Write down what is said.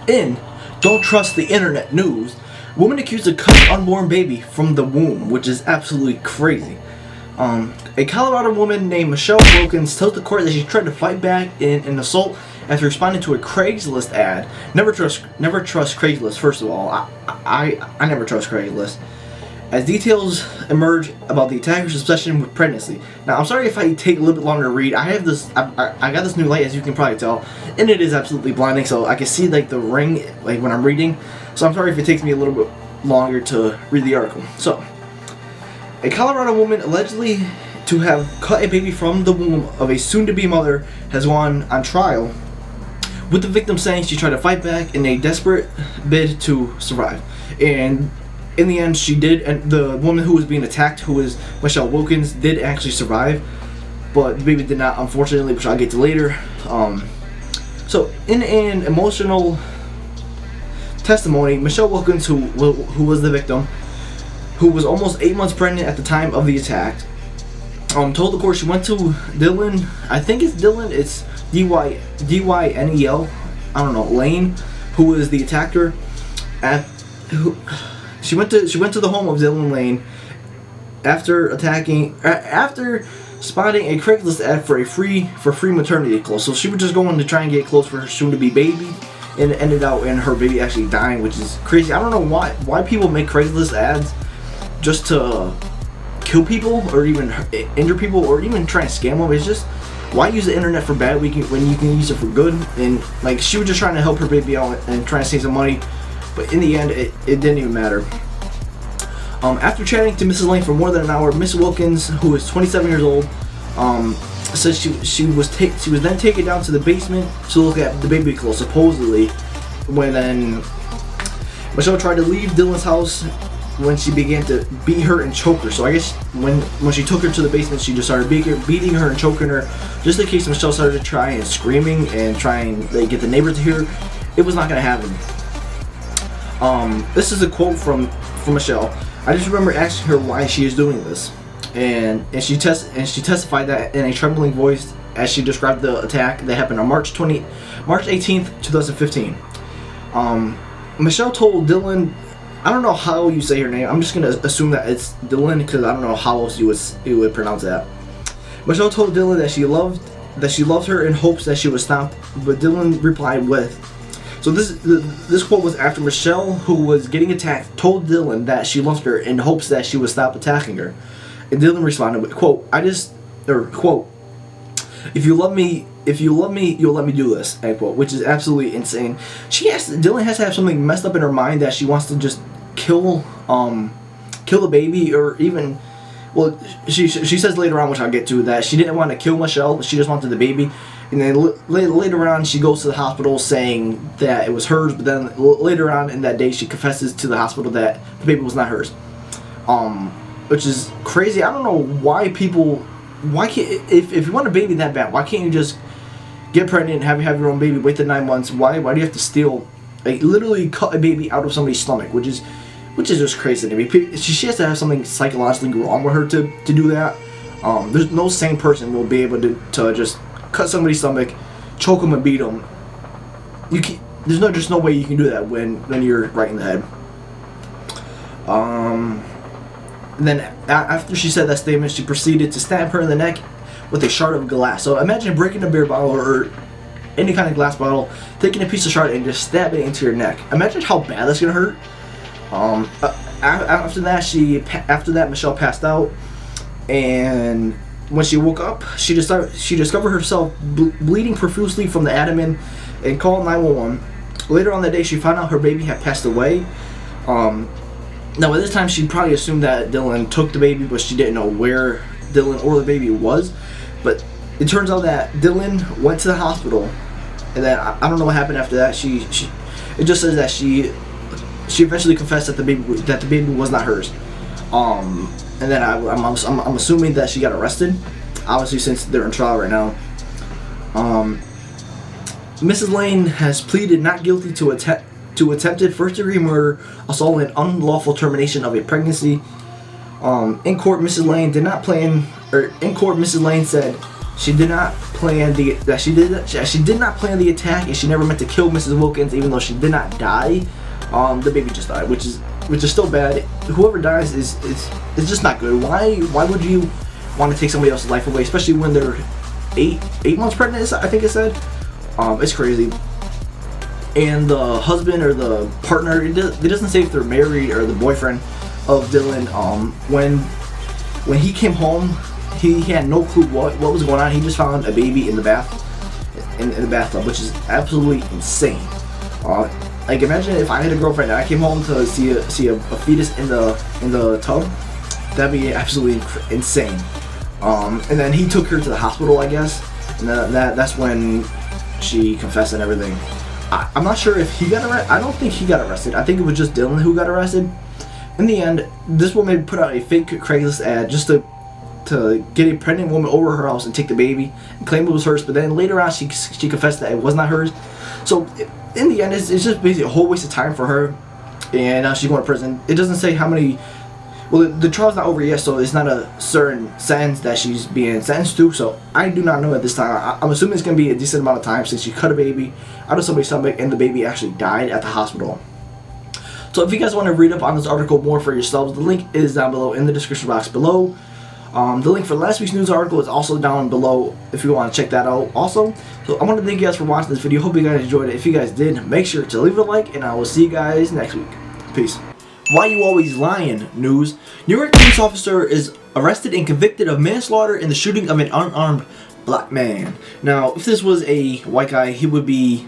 In Don't Trust the Internet News, woman accused of cutting unborn baby from the womb, which is absolutely crazy. A Colorado woman named Michelle Wilkins tells the court that she tried to fight back in an assault after responding to a Craigslist ad. Never trust Craigslist. First of all, I never trust Craigslist. As details emerge about the attacker's obsession with pregnancy. Now, I'm sorry if I take a little bit longer to read. I have this. I got this new light, as you can probably tell, and it is absolutely blinding. So I can see like the ring, like when I'm reading. So I'm sorry if it takes me a little bit longer to read the article. So, a Colorado woman allegedly to have cut a baby from the womb of a soon-to-be mother has gone on trial, with the victim saying she tried to fight back in a desperate bid to survive. And in the end, she did, and the woman who was being attacked, who is Michelle Wilkins, did actually survive, but the baby did not, unfortunately, which I'll get to later. So, in an emotional testimony, Michelle Wilkins, who was the victim, who was almost 8 months pregnant at the time of the attack, told the court she went to Dylan. I think it's Dylan. It's D-Y-N-E-L. I don't know, Lane, who was the attacker. She went to the home of Dylan Lane after spotting a Craigslist ad for free maternity clothes. So she was just going to try and get clothes for her soon-to-be baby, and it ended out in her baby actually dying, which is crazy. I don't know why people make Craigslist ads just to kill people or even injure people or even try and scam them. It's just, why use the internet for bad when you can use it for good? And like, she was just trying to help her baby out and trying to save some money, but in the end it didn't even matter. After chatting to Mrs. Lane for more than an hour, Miss Wilkins, who is 27 years old, said she was then taken down to the basement to look at the baby clothes, supposedly, when then Michelle tried to leave Dylan's house when she began to beat her and choke her. So I guess when she took her to the basement, she just started beating her and choking her, just in case Michelle started trying and screaming and trying to get the neighbors to hear. It was not going to happen. This is a quote from Michelle. I just remember asking her why she is doing this, and she testified that in a trembling voice as she described the attack that happened on March 18th, 2015. Michelle told Dylan, I don't know how you say her name. I'm just gonna assume that it's Dylan because I don't know how else you would pronounce that. Michelle told Dylan that she loved her in hopes that she would stop, but Dylan replied with. So this quote was after Michelle, who was getting attacked, told Dylan that she loved her in hopes that she would stop attacking her, and Dylan responded with, quote, quote, if you love me, you'll let me do this, end quote, which is absolutely insane. Dylan has to have something messed up in her mind that she wants to just kill the baby, or even, well, she says later on, which I'll get to, that she didn't want to kill Michelle, but she just wanted the baby. And then later on, she goes to the hospital saying that it was hers, but then later on in that day, she confesses to the hospital that the baby was not hers. Which is crazy. I don't know why people, if you want a baby that bad, why can't you just get pregnant and have your own baby, wait the 9 months? Why do you have to steal, like, literally cut a baby out of somebody's stomach, which is just crazy to me. She has to have something psychologically wrong with her to do that. There's no sane person will be able to just cut somebody's stomach, choke them and beat them. There's just no way you can do that when you're right in the head. And then after she said that statement, she proceeded to stab her in the neck with a shard of glass. So imagine breaking a beer bottle or any kind of glass bottle, taking a piece of shard and just stabbing it into your neck. Imagine how bad that's gonna hurt. After that, Michelle passed out, and when she woke up, she discovered herself bleeding profusely from the abdomen and called 911. Later on that day, she found out her baby had passed away. Now, at this time, she probably assumed that Dylan took the baby, but she didn't know where Dylan or the baby was. But it turns out that Dylan went to the hospital, and then I don't know what happened after that. It just says that she eventually confessed that the baby was not hers. And then I'm assuming that she got arrested, obviously, since they're in trial right now. Mrs. Lane has pleaded not guilty to attempted first-degree murder, assault, and unlawful termination of a pregnancy. In court, Mrs. Lane said she did not plan she did not plan the attack, and she never meant to kill Mrs. Wilkins, even though she did not die. The baby just died, which is still bad. Whoever dies is just not good. Why would you want to take somebody else's life away, especially when they're eight months pregnant? I think it said. It's crazy. And the husband or the partner, it doesn't say if they're married, or the boyfriend of Dylan, when he came home, he had no clue what was going on. He just found a baby in the bathtub, which is absolutely insane. Like, imagine if I had a girlfriend and I came home to see a fetus in the tub. That'd be absolutely insane. And then he took her to the hospital, I guess, and that's when she confessed and everything. I'm not sure if he got arrested. I don't think he got arrested. I think it was just Dylan who got arrested. In the end, this woman put out a fake Craigslist ad just to get a pregnant woman over her house and take the baby and claim it was hers. But then later on, she confessed that it was not hers. So in the end, it's just basically a whole waste of time for her. And now she's going to prison. It doesn't say how many. Well, the trial's not over yet, so it's not a certain sentence that she's being sentenced to. So I do not know at this time. I'm assuming it's going to be a decent amount of time, since she cut a baby out of somebody's stomach and the baby actually died at the hospital. So if you guys want to read up on this article more for yourselves, the link is down below in the description box below. The link for last week's news article is also down below if you want to check that out also. So I want to thank you guys for watching this video. Hope you guys enjoyed it. If you guys did, make sure to leave it a like, and I will see you guys next week. Peace. Why you always lying? News. New York police officer is arrested and convicted of manslaughter in the shooting of an unarmed black man. Now, if this was a white guy, he would be